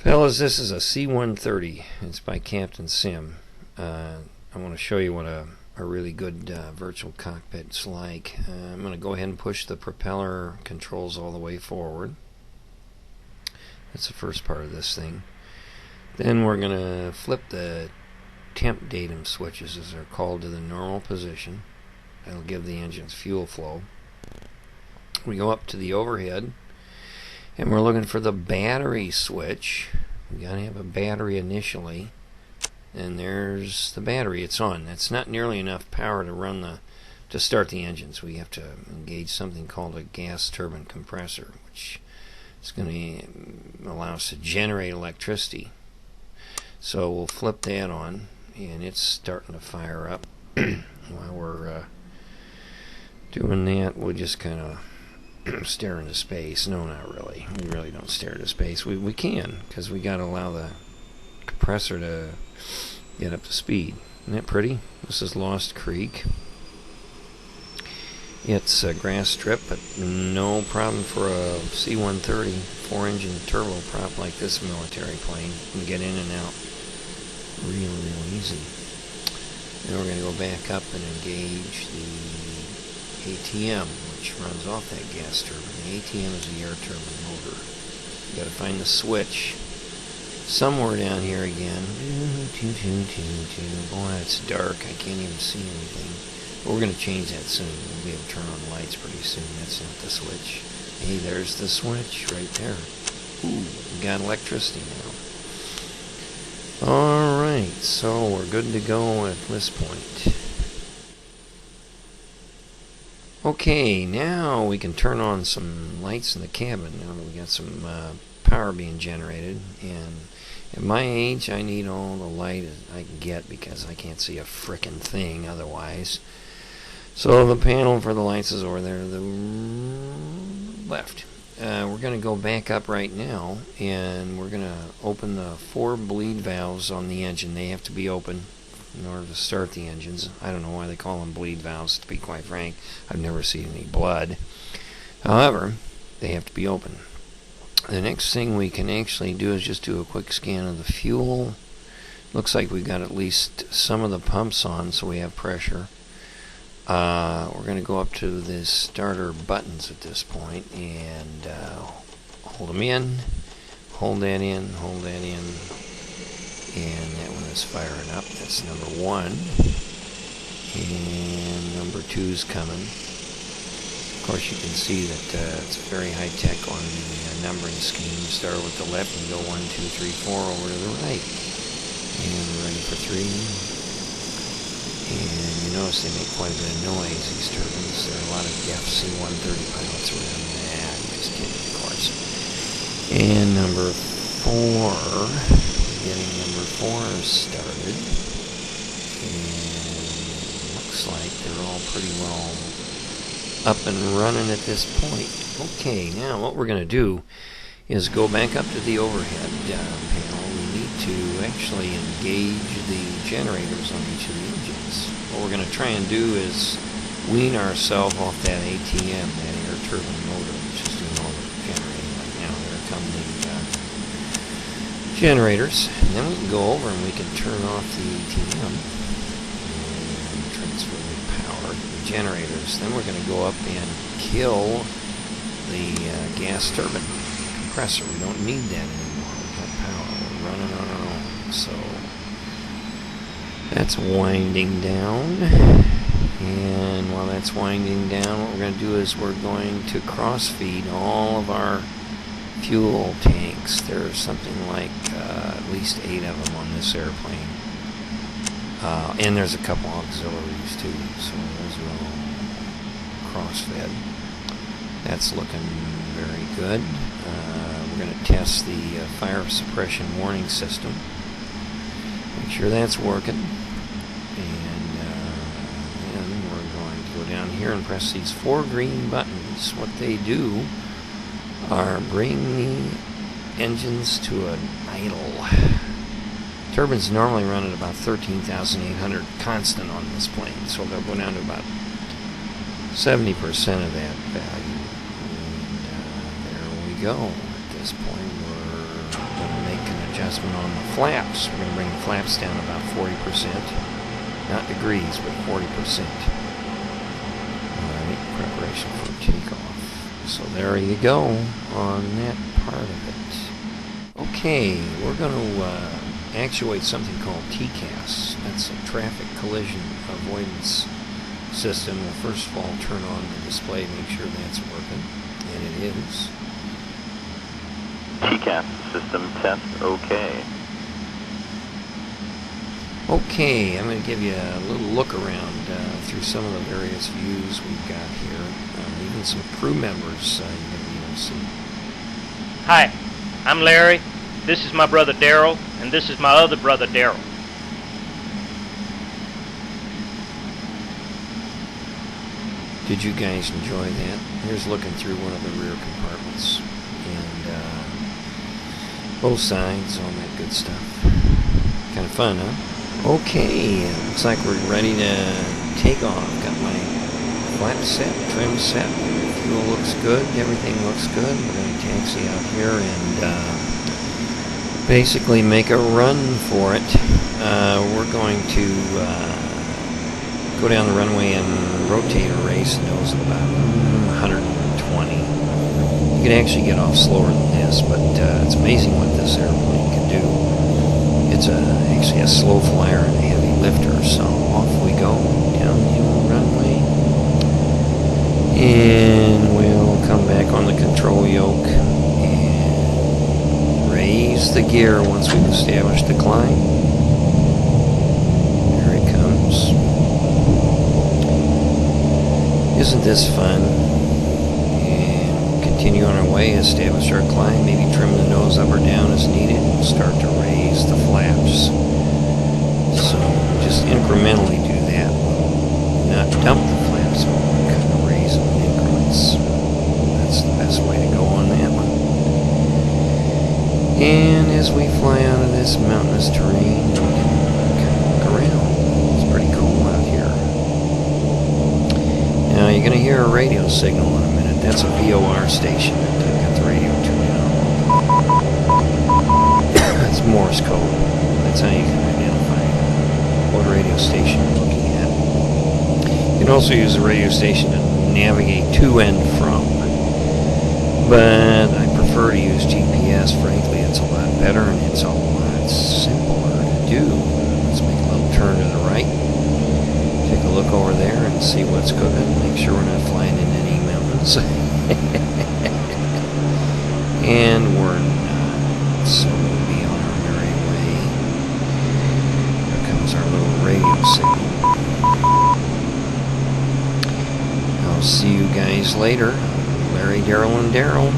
Fellas, this is a C-130. It's by Captain Sim. I want to show you what a really good virtual cockpit's like. I'm going to go ahead and push the propeller controls all the way forward. That's the first part of this thing. Then we're going to flip the temp datum switches, as they're called, to the normal position. That'll give the engine's fuel flow. We go up to the overhead, and we're looking for the battery switch. We gotta have a battery initially, and there's the battery. It's on. That's not nearly enough power to start the engines. We have to engage something called a gas turbine compressor, which is going to allow us to generate electricity. So we'll flip that on, and it's starting to fire up. While we're doing that, we'll just kind of stare into space. No, not really. We really don't stare into space. We can, because we got to allow the compressor to get up to speed. Isn't that pretty? This is Lost Creek. It's a grass strip, but no problem for a C-130 4-engine turboprop like this military plane. You can get in and out real easy. Then we're going to go back up and engage the ATM, which runs off that gas turbine. The ATM is the air turbine motor. You got to find the switch somewhere down here again. Boy, it's dark. I can't even see anything. But we're going to change that soon. We'll be able to turn on the lights pretty soon. That's not the switch. Hey, there's the switch right there. Ooh, we got electricity now. Alright, so we're good to go at this point. Okay, now we can turn on some lights in the cabin now that we got some power being generated. And at my age, I need all the light I can get because I can't see a frickin' thing otherwise. So the panel for the lights is over there to the left. We're going to go back up right now, and we're going to open the 4 bleed valves on the engine. They have to be open in order to start the engines. I don't know why they call them bleed valves, to be quite frank. I've never seen any blood. However, they have to be open. The next thing we can actually do is just do a quick scan of the fuel. Looks like we've got at least some of the pumps on, so we have pressure. We're going to go up to the starter buttons at this point and hold them in, hold that in, hold that in, and that one is firing up. That's number 1, and number 2's coming. Of course, you can see that it's very high tech on the numbering scheme. Start with the left and go 1, 2, 3, 4 over to the right, and we're ready for 3. And you notice they make quite a bit of noise, these turbines. There are a lot of deaf C-130 pilots around. I'm just kidding, of course. And number 4, getting number 4 started. And looks like they're all pretty well up and running at this point. Okay, now what we're going to do is go back up to the overhead panel. We need to actually engage the generators on each of the engines. What we're going to try and do is wean ourselves off that ATM, that air turbine motor, which is doing all the generating right now. There come the generators. And then we can go over and we can turn off the ATM and transfer the power to the generators. Then we're going to go up and kill the gas turbine compressor. We don't need that anymore. We've got power. We're running on our own. So that's winding down. And while that's winding down, what we're going to do is we're going to cross-feed all of our fuel tanks. There's something like at least 8 of them on this airplane. And there's a couple auxiliaries too. So those are all cross-fed. That's looking very good. We're going to test the fire suppression warning system. Make sure that's working. And then we're going to go down here and press these 4 green buttons. What they do are bring the engines to an idle. Turbines normally run at about 13,800 constant on this plane, so they'll go down to about 70% of that value. And there we go. At this point, we're going to make an adjustment on the flaps. We're going to bring the flaps down about 40%. Not degrees, but 40%. Alright, preparation for takeoff. So there you go on that part of it. Okay, we're going to actuate something called TCAS. That's a traffic collision avoidance system. We'll first of all turn on the display to make sure that's working. And it is. TCAS system test okay. Okay, I'm going to give you a little look around through some of the various views we've got here. Even some crew members you're going to be able to see. Hi, I'm Larry. This is my brother Daryl, and this is my other brother Daryl. Did you guys enjoy that? Here's looking through one of the rear compartments. And both sides, all that good stuff. Kind of fun, huh? Okay, looks like we're ready to take off. Got my flap set, trim set, fuel looks good, everything looks good. We're going to taxi out here and basically make a run for it. We're going to go down the runway and rotate or race nose at about 120. You can actually get off slower than this, but it's amazing what this airplane can do. It's actually a slow flyer and a heavy lifter, so off we go down the runway. And we'll come back on the control yoke and raise the gear once we've established the climb. There it comes. Isn't this fun? And continue on our way, establish our climb, maybe trim the nose up or down as needed, and start to raise the flaps. So just incrementally do that. Not dump the flaps, but kind of raise them in increments. That's the best way to go on that one. And as we fly out of this mountainous terrain, we can kind of look around. It's pretty cool out here. Now you're going to hear a radio signal in a minute. That's a VOR station. I've got the radio tuned on. That's Morse code. That's how you can identify what radio station you're looking at. You can also use the radio station to navigate to and from. But I prefer to use GPS. Frankly, it's a lot better and it's a lot simpler to do. Let's make a little turn to the right. Take a look over there and see what's cooking. Make sure we're not flying into any mountains. And we're not. So we'll be on our merry way. Here comes our little radio signal. I'll see you guys later. Larry, Daryl, and Daryl.